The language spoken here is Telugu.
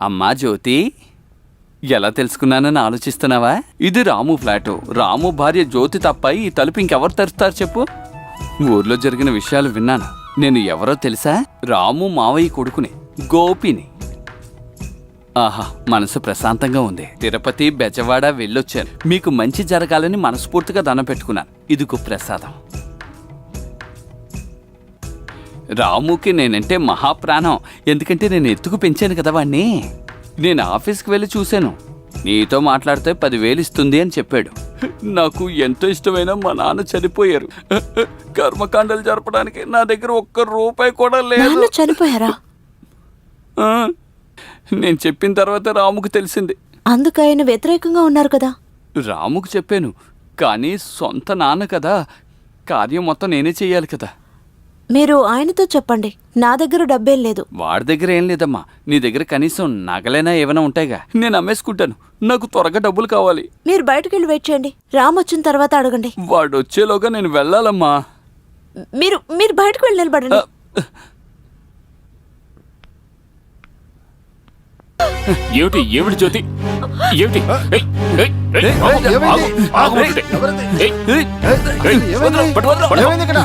అమ్మా జ్యోతి, ఎలా తెలుసుకున్నానని ఆలోచిస్తున్నావా? ఇది రాము ఫ్లాటు. రాము భార్య జ్యోతి తప్ప ఈ తలుపు ఇంకెవరు తెరుస్తారు చెప్పు? ఊర్లో జరిగిన విషయాలు విన్నాను. నేను ఎవరో తెలుసా? రాము మావయ్య కొడుకుని, గోపిని. ఆహా, మనసు ప్రశాంతంగా ఉంది. తిరుపతి, బెజవాడ వెళ్ళొచ్చాను. మీకు మంచి జరగాలని మనస్ఫూర్తిగా దండం పెట్టుకున్నాను. ఇదిగో ప్రసాదం. రాముకి నేనంటే మహాప్రాణం. ఎందుకంటే నేను ఎత్తుకు పెంచాను కదా వాణ్ణి. నేను ఆఫీస్కి వెళ్ళి చూశాను. నీతో మాట్లాడితే 10,000 ఇస్తుంది అని చెప్పాడు. నాకు ఎంతో ఇష్టమైన మా నాన్న చనిపోయారు. కర్మకాండలు జరపడానికి నా దగ్గర ₹1 కూడా లేదు. చనిపోయారా? నేను చెప్పిన తర్వాత రాముకు తెలిసింది. అందుకు ఆయన వ్యతిరేకంగా ఉన్నారు కదా? రాముకు చెప్పాను, కానీ సొంత నాన్న కదా, కార్యం మొత్తం నేనే చెయ్యాలి కదా. మీరు ఆయనతో చెప్పండి, నా దగ్గర డబ్బేం లేదు. వాడి దగ్గర ఏం లేదమ్మా. నీ దగ్గర కనీసం నగలైనా ఏమైనా ఉంటాయిగా. నేను అమ్మేసుకుంటాను. నాకు త్వరగా డబ్బులు కావాలి. మీరు బయటకెళ్ళి వెయిట్ చేయండి. రామ్ వచ్చిన తర్వాత అడగండి. వాడు వచ్చేలోగా నేను వెళ్ళాలమ్మా. మీరు మీరు బయటకు వెళ్ళి నిలబడండి. ఏమిటి ఏమిటి జ్యోతి, ఏమిటి? ఏమైంది ఇక్కడ?